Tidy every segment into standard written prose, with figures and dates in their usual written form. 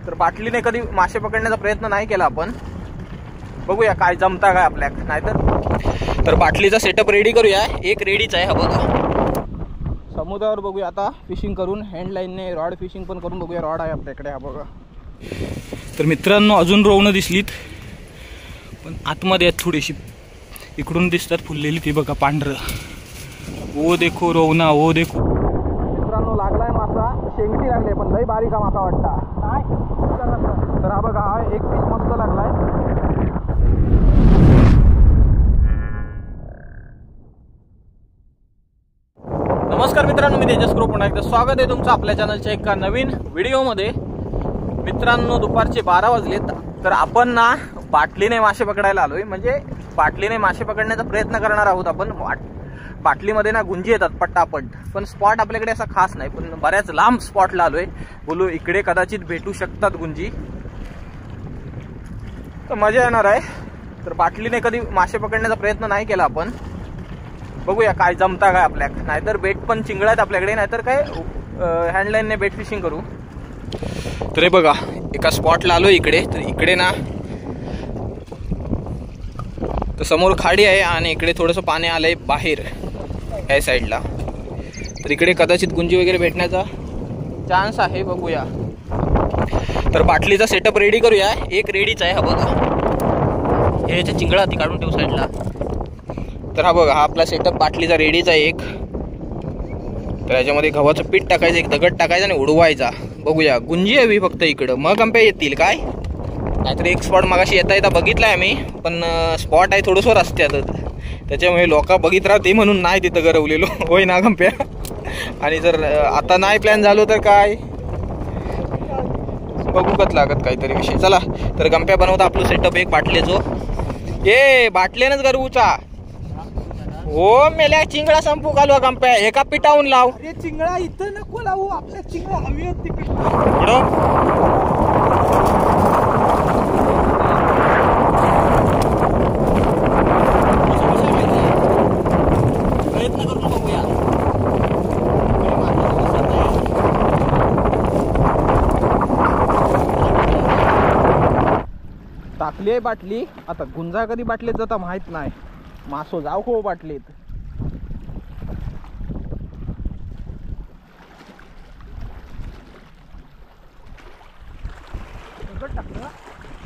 तर बाटलीने कधी मासे पकडण्याचा प्रयत्न नाही केला आपण, बघूया काय जमता काय आपल्या नाहीतर। तर बाटलीचा सेटअप रेडी करूया, एक रेडीच आहे हा बघा। समुद्रावर बघूया आता फिशिंग करून, हँड लाईनने रॉड फिशिंग पण करून बघूया। रॉड आहे आपल्याकडे हा बघा। तर मित्रांनो अजून रोवणं दिसलीत पण आतमध्ये आहेत थोडीशी, इकडून दिसतात फुललेली ती बघा पांढरं। ओ देखो रोवना, ओ देखो मित्रांनो लागलाय मासा, शेंगटी लागले पण लई बारीक हा मासा वाटता काय। तर हा बघा हा एक पीस मस्त लागलाय। नमस्कार मित्रांनो, मी तेजस ग्रुप पुन्हा एकदा स्वागत आहे तुमचं आपल्या चॅनलच्या एका नवीन व्हिडिओमध्ये। मित्रांनो दुपारचे 12 वाजलेत, तर आपण ना बाटलीने मासे पकडायला आलोय। म्हणजे बाटलीने मासे पकडण्याचा प्रयत्न करणार आहोत आपण। बाटलीमध्ये ना गुंजी येतात पट्टापट, पण स्पॉट आपल्याकडे असा खास नाही, पण बऱ्याच लांब स्पॉटला आलोय। बोलू इकडे कदाचित भेटू शकतात गुंजी, तर मजा येणार आहे। तर बाटलीने कधी मासे पकडण्याचा प्रयत्न नाही केला आपण, बघूया काय जमता काय आपल्या नाहीतर बेट पण चिंगळा आहेत आपल्याकडे, नाहीतर काय हँडलाईनने बेट फिशिंग करू। तर हे बघा एका स्पॉटला आलो इकडे, तर इकडे ना तर समोर खाडी आहे आणि इकडे थोडंसं पाणी आलंय बाहेर या साईडला, तर इकडे कदाचित गुंजी वगैरे भेटण्याचा चान्स आहे, बघूया। तर बाटलीचा सेटअप रेडी करूया, एक रेडीच आहे हा बघा। हे याच्या चिंगळा ती काढून ठेवू साईडला। तर हा बघा हा आपला सेटअप बाटलीचा रेडीचा आहे एक। तर याच्यामध्ये गव्हाचं पीठ टाकायचं, एक दगड टाकायचा आणि उडवायचा। बघूया गुंजी हवी फक्त इकडं, मग आंब्या येतील काय, नाहीतर एक स्पॉट मगाशी येता येता बघितलाय आम्ही, पण स्पॉट आहे थोडंसं रस्त्यात, त्याच्यामुळे लोक बघित राहते म्हणून नाही तिथं गरवलेलो होय ना गंप्या। आणि जर आता नाही प्लॅन झालो तर काय बघू कत लागत काहीतरी विषय। चला तर गंप्या बनवता आपलं सेटअप एक बाटलीचो, ए बाटल्यानंच गरवूचा हो। मेल्या चिंगळा संपू घालू गंप्या, एका पिठावून लाव। अरे चिंगळा इथं नको लावू, आपल्या चिंगळा हवी आहेत तिकडे। प्रयत्न करून बघूया। टाकली आहे बाटली, आता गुंजा कधी बाटलीत जाता माहित नाही, मासो जाऊ खो बाटलीत।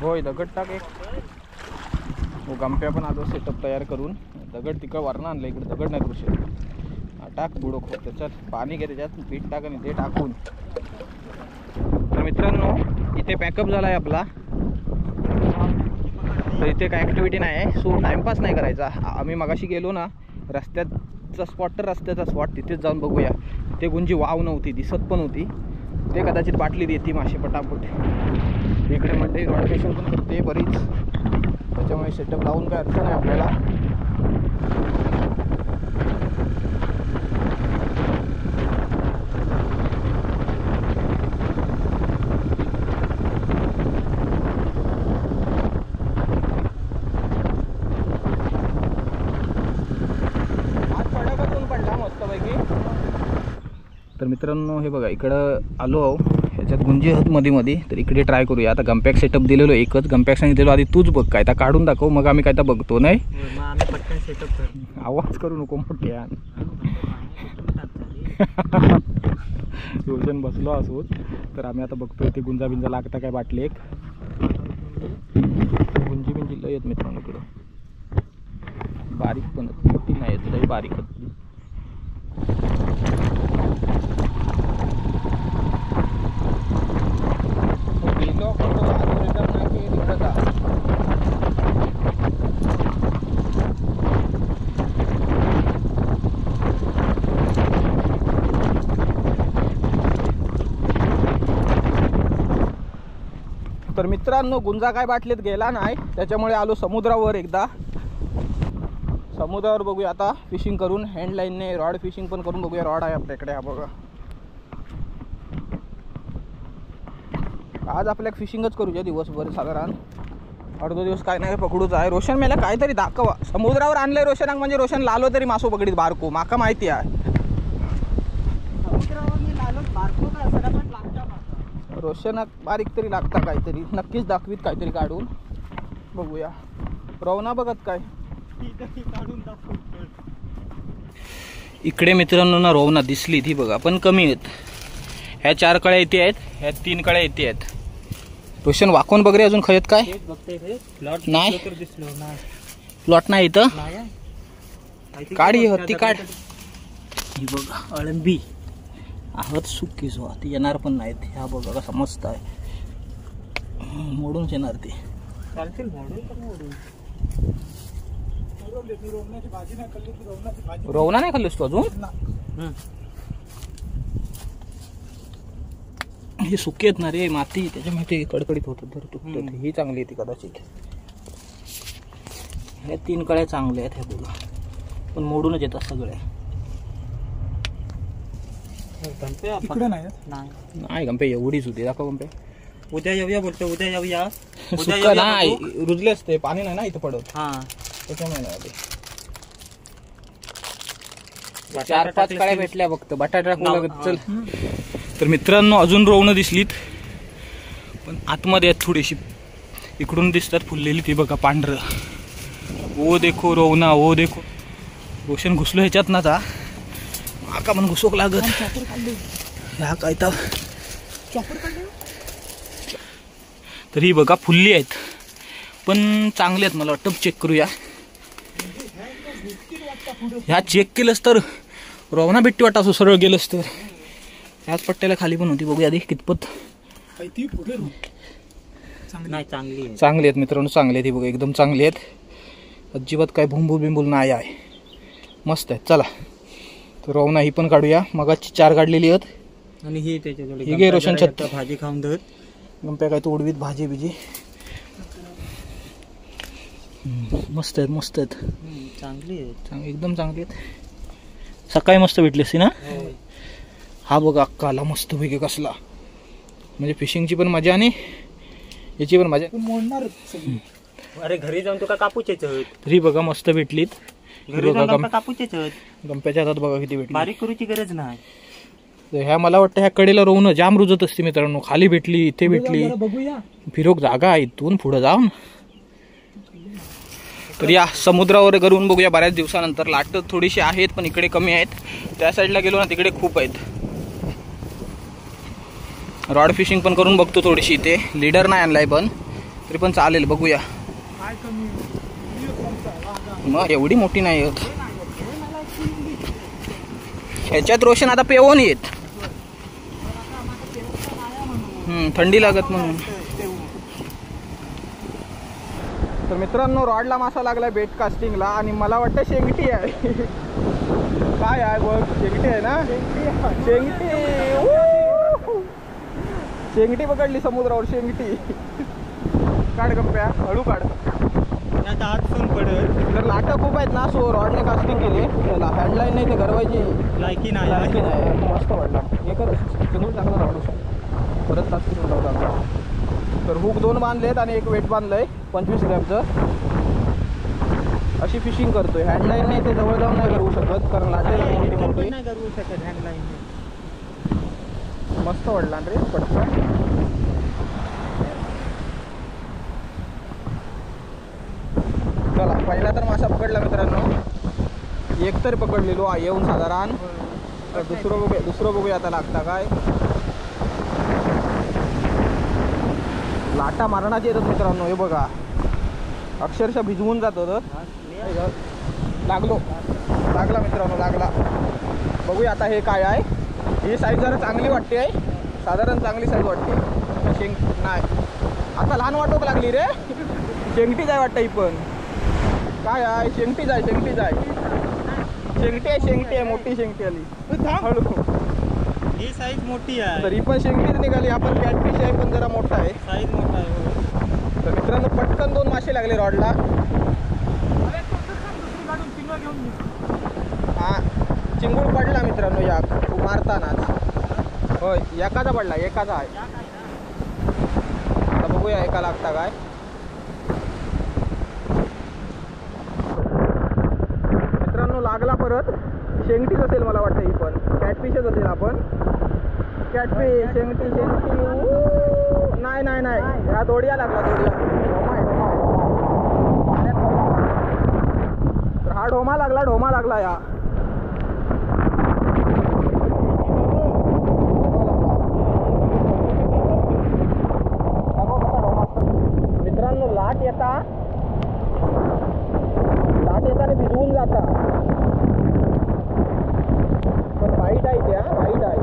होय दगड टाक एक। हो गंप्या पण आलो सेटअप तयार करून, दगड तिकडं वरनं आणलं, इकडे दगड नाही दृश्य। टाक बुडो खो, त्याच्यात पाणी घे, त्याच्यात पीठ टाक आणि ते टाकून। तर मित्रांनो इथे पॅकअप झाला आहे आपला, तर इथे काय ॲक्टिव्हिटी नाही आहे, सो टाइमपास नाही करायचा। आम्ही मगाशी गेलो ना रस्त्याचा स्पॉट, तर रस्त्याचा स्पॉट तिथेच जाऊन बघूया। ते गुंजी वाव नव्हती, दिसत पण होती, ते कदाचित बाटलीत येते मासे पटापट। इकडे म्हणजे रॉड फिशिंग पण करते बरीच, त्याच्यामुळे सेटअप लावून काय अर्थ नाही आपल्याला। तर मित्रांनो हे बघा इकडं आलो आहो, ह्याच्यात गुंजी आहेत मध्ये मध्ये, तर इकडे ट्राय करूया। आता गंपॅक सेटअप दिलेलो एकच, गंपॅक सांगितलेलो आधी तूच बघ काय, त्या काढून दाखव मग आम्ही काय तर बघतो नाही। आम्ही पटकन सेटअप कर, आवाज करू नको मोठ्या। रोशन बसलो असोत, तर आम्ही आता बघतोय ते गुंजा बिंजा लागता काय बाटली एक। गुंजी बिंजी लय आहेत मित्रांनो इकडं, बारीक पण मोठी नाही आहेत, लय बारीक आहेत। तर मित्रांनो गुंजा काय बाटलीत गेला नाही, त्याच्यामुळे आलो समुद्रावर एकदा। समुद्रावर बघूया आता फिशिंग करून, हँड लाईनने रॉड फिशिंग पण करून बघूया। रॉड आहे आपल्याकडे हा बघा। आज आपल्या फिशिंगच करूया दिवसभर, साधारण अर्धा दिवस काय नाही पकडूच आहे। रोशन मला काहीतरी दाखवा, समुद्रावर आणलंय रोशनाक, म्हणजे रोशन लालो तरी मासो पकडीत बारको, माका माहिती आहे। रोशनाक बारीक तरी लागता काहीतरी, नक्कीच दाखवीत काहीतरी काढून. बघूया रवना बघत काय काढून दाखव. इकडे मित्रांनो ना रवना दिसली ती बघा, पण कमी आहेत. ह्या 4 कळ्या इथे आहेत, ह्या 3 कळ्या इथे आहेत. रोशन वाकून बघ रे, अजून खयत काय नाही. प्लॉट नाही इथं, काढ ती काढ. ही बघा अळंबी आहत सुकी जो ती येणार पण नाहीत. ह्या बघा कसा मस्त आहे, मोडूनच येणार ती. चालतील मोडून. रवना नाही खाल्लीस तू अजून? ही सुकी आहेत ना रे, माती त्याच्यामुळे कडकडीत होत तर तुटत. ही चांगली आहे ती कदाचित. ह्या 3 कळ्या चांगल्या आहेत ह्या बघा, पण मोडूनच येतात सगळ्या. इकडे नाही गंपे एवढीच होती. दाखव गंपे. उद्या येऊया बोलतो, उद्या येऊया. सुका नाही, रुजले असते, पाणी नाही ना इथं पडत. हा त्याच्यामुळे नाही. 4-5 कळ्या भेटल्या फक्त. बटाटा टाकू लागत. चल तर मित्रांनो अजून रवणं दिसलीत, पण आतमध्ये आहेत थोडीशी. इकडून दिसतात फुललेली ती बघा पांढरं. ओ देखो रवना, ओ देखो. रोशन घुसलो ह्याच्यात ना जा, आका पण घुसोक लागत. ह्या काय तर ही बघा फुलली आहेत, पण चांगले आहेत. मला वाटतं चेक करूया. ह्या चेक केलंस तर रवना भेट्टी वाटा, असं सरळ गेलंस तर. ह्याच पट्ट्याला खाली पण होती. बघूया आधी कितपत. चांगली आहेत मित्रांनो, चांगली आहेत. ही बघा एकदम चांगली आहेत, अजिबात काय भुंबूल बिंबूल नाही आहे. मस्त आहेत. चला तर रवना ही पण काढूया. मगाची 4 काढलेली आहेत. आणि ही त्याच्याजवळ ही घे रोशन छत. भाजी खाऊन धर. गंप्या काय तो उडवीत भाजी बिजी. मस्त आहेत, मस्त आहेत. चांगली आहेत, एकदम चांगली आहेत. सकाळी मस्त भेटली असती ना. हा बघा अक्काला मस्त पैकी कसला, म्हणजे फिशिंगची पण मजा आणि याची पण मजा. मोडणार. अरे घरी जाऊन तुका कापूचे तरी बघा मस्त भेटलीत. कापूचे गंप्याच्या हातात बघा किती भेटली. बारीक करूची गरज नाही. ह्या मला वाटतं ह्या कडेला रोवणं जाम रुजत असते मित्रांनो. खाली भेटली, इथे भेटली. बघूया फिरोक जागा आहे, इथून पुढे जाऊन. तर या समुद्रावर करून बघूया बऱ्याच दिवसानंतर. लाट थोडीशी आहेत पण इकडे कमी आहेत. त्या साईडला गेलो ना तिकडे खूप आहेत. रॉड फिशिंग पण करून बघतो थोडीशी. इथे लीडर नाही आणलाय पण तरी पण चालेल. बघूया. मग एवढी मोठी नाही होत ह्याच्यात. रोशन आता पेवून येत, थंडी लागत म्हणून. तर मित्रांनो रॉडला मासा लागलाय बेट कास्टिंगला, आणि मला वाटतं शेंगटी आहे. काय आहे बघ, शेंगटी आहे ना. शेंगटी, शेंगटी पकडली समुद्रावर. शेंगटी काढ गंप्या, हळू काढ. हात सून पडेल. तर लाटा खूप आहेत ना, सो रॉडने कास्टिंग केली. हँडलाईन नाही ते गरवायची लायकी नाही. मस्त वाटला. एकच चिंगूळ चांगला रॉड परत कास्टिंग लावला. तर हुक 2 बांधलेत आणि एक वेट बांधलंय 25 ग्रॅमचं. अशी फिशिंग करतोय. हँडलाईन नाही ते जवळ जाऊन नाही करू शकत, कारण लाटेला मोठी मोठी नाही करू शकत हँडलाईन. मस्त वाटला रे पटकन. चला पहिला तर मासा पकडला मित्रांनो. एक तर पकडलेलो येऊन साधारण. दुसरं बघूया आता लागता काय. लाटा मारणाची येतात मित्रांनो. हे बघा अक्षरशः भिजवून जातो. लागला मित्रांनो, लागला. बघूया आता हे काय आहे. ही साईज जरा चांगली वाटते आहे, साधारण चांगली साईज वाटते. शेंग नाही आता लहान वाटोक लागली रे. शेंगटीच आहे वाटतं ही पण. काय आहे, शेंगटीच आहे. शेंगटी आहे, मोठी शेंगटी आली. हळू. ही साईज मोठी आहे, तरी पण शेंगटीच निघाली. आपण कॅटफिश आहे पण जरा मोठा आहे. साईज मोठा आहे. तर मित्रांनो पटकन 2 मासे लागले रॉडला. हा चिंगूळ पडला मित्रांनो या मारतानाच. होय एकाचा पडला, एकाचा आहे. आता बघूया एका लागता काय. मित्रांनो लागला परत. शेंगटीच असेल मला वाटतं ही पण. कॅटफिशच असेल. आपण कॅटफिश शेंगटी शेंगटी नाही नाही नाही हा दोडिया लागला दोडिया हा ढोमा लागला या मित्रांनो लाट येताना भिजवून जाता पण वाईट आहे त्या वाईट आहे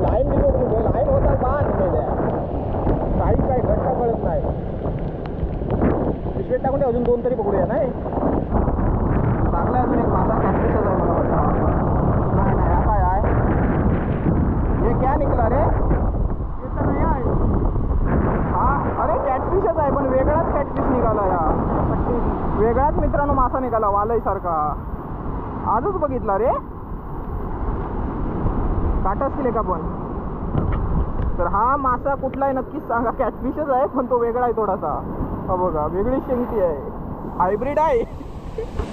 लाईन भिजवतो लाईन होता बाण काही काय घट्ट कळत नाही पिशवेत टाकून अजून 2 तरी पकडूया नाही लागला अजून एक मासा कॅटफिशच आहे मला वाटतं नाही नाही हा काय आहे हे क्या निघला रे हा अरे कॅटफिशच आहे पण वेगळाच कॅटफिश निघाला या वेगळाच मित्रांनो मासा निघाला वालय सारखा आजच बघितला रे काटा असतील का पण तर हा मासा कुठला आहे नक्कीच सांगा कॅटफिशच आहे पण तो वेगळा आहे थोडासा हा बघा वेगळी शेंगटी आहे हायब्रिड आहे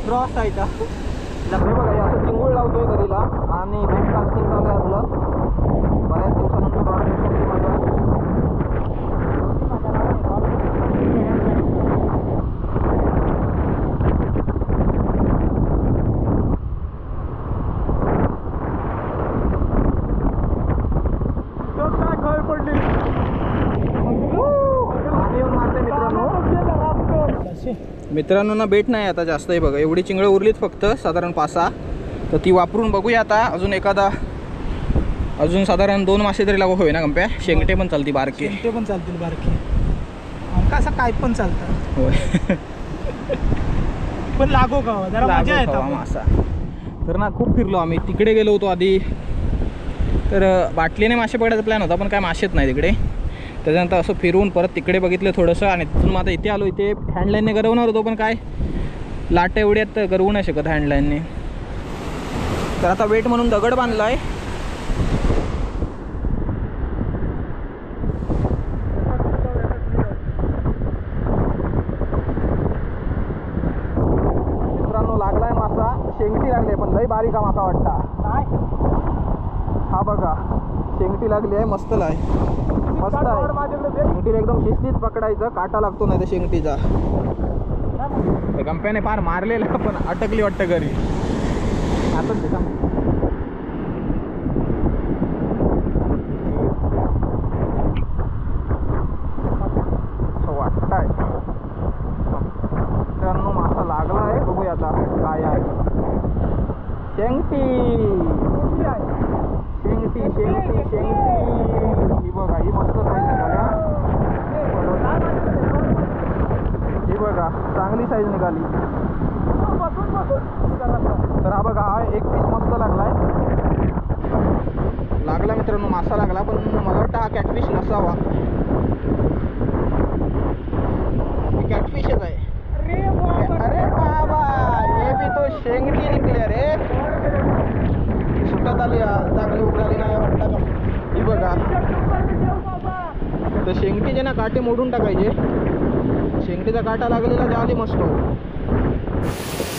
क्रॉस आहे का हे बघा असं चिंगूळ लावतोय घरीला आणि बेट कास्टिंग चालू आहे आपलं बऱ्याच दिवसानंतर रॉड फिशिंगची मजा मित्रांनो ना बेट नाही आता जास्त आहे बघा एवढी चिंगळं उरलीत फक्त साधारण 5-6 तर ती वापरून बघूया आता अजून साधारण 2 मासे तरी लागू होय ना कंप्या शेंगटे पण चालती बारके शेंगटे पण चालतील बारके आमका असं काय पण चालतं होय पण लागो का जरा मजा येते मासा तर ना खूप फिरलो आम्ही तिकडे गेलो होतो आधी तर बाटलीने मासे पकडायचा प्लॅन होता पण काय मासेच नाही तिकडे त्याच्यानंतर असं फिरून परत तिकडे बघितलं थोडंसं आणि तिथून मग आता इथे आलो इथे हँडलाईनने गरवणार होतो पण काय लाट एवढ्यात गरवू नाही शकत हँडलाईनने तर आता वेट म्हणून दगड बांधला आहे मित्रांनो लागलाय मासा शेंगटी लागली पण लई बारीक हा मासा वाटता हा बघा शेंगटी लागली आहे मस्त आहे मस्त आहे शेंगटीला एकदम शिस्तीत पकडायचं काटा लागतो नाही तर शेंगटीचा कंप्याने फार मारलेला पण अटकली वाटतं घरी आता वाटतंय मित्रांनो मासा लागला आहे बघूया आता काय आहे शेंगटी शेंगटी शेंगटी शेंगटी ही बघा ही मस्त साईज निघाल्या ही बघा चांगली साईज निघाली तर हा बघा हा एक पीस मस्त लागलाय मित्रांनो मासा लागला पण मला वाटतं हा कॅटफिश नसावा कॅटफिशच आहे अरे बाबा ये भी तो शेंगटी निघली रे सुटत आली चांगली उघडाली नाही वाटतं का ही बघा तर शेंगटीचे ना काटे मोडून टाकायचे शेंगटीचा काटा लागलेला जाली मस्त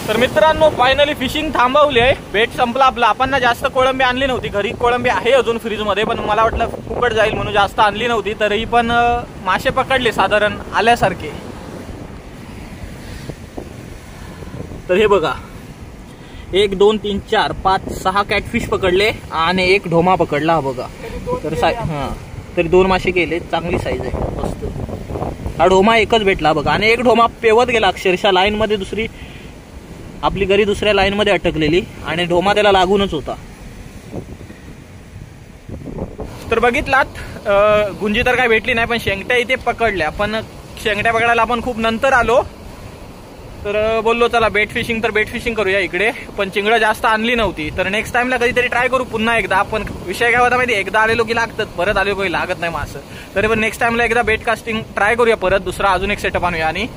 तर मित्रांनो फायनली फिशिंग थांबवली आहे बेट संपला आपला आपण ना जास्त कोळंबी आणली नव्हती घरी कोळंबी आहे अजून फ्रीजमध्ये पण मला वाटलं फुकट जाईल म्हणून जास्त आणली नव्हती तरी पण मासे पकडले साधारण आल्यासारखे तर हे बघा 1 2 3 4 5 6 कॅटफिश पकडले आणि 1 ढोमा पकडला हा बघा तर तरी 2 मासे गेले चांगली साईज आहे मस्त हा ढोमा एकच भेटला बघा आणि 1 ढोमा पेवत गेला अक्षरशः लाईन मध्ये दुसरी आपली घरी दुसऱ्या लाईन मध्ये अटकलेली आणि ढोमा त्याला लागूनच होता तर बघितलात गुंजी तर काय भेटली नाही पण शेंगट्या इथे पकडल्या पण शेंगट्या पकडायला आपण खूप नंतर आलो तर बोललो चला बेट फिशिंग करूया इकडे पण चिंगडं जास्त आणली नव्हती तर नेक्स्ट टाइमला कधीतरी ट्राय करू पुन्हा एकदा आपण विषय काय होता माहिती एकदा आलेलो की लागतात परत आलेलो काही लागत नाही मासं तरी पण नेक्स्ट टाइमला एकदा बेट कास्टिंग ट्राय करूया परत दुसरा अजून एक सेटअप आणूया आणि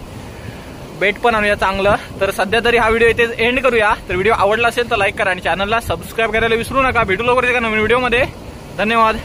बेट पण आणूया चांगलं तर सध्या तरी हा व्हिडिओ इथे एंड करूया तर व्हिडिओ आवडला असेल तर लाईक करा आणि चॅनलला सबस्क्राईब करायला विसरू नका भेटू लवकर एका नवीन व्हिडिओमध्ये धन्यवाद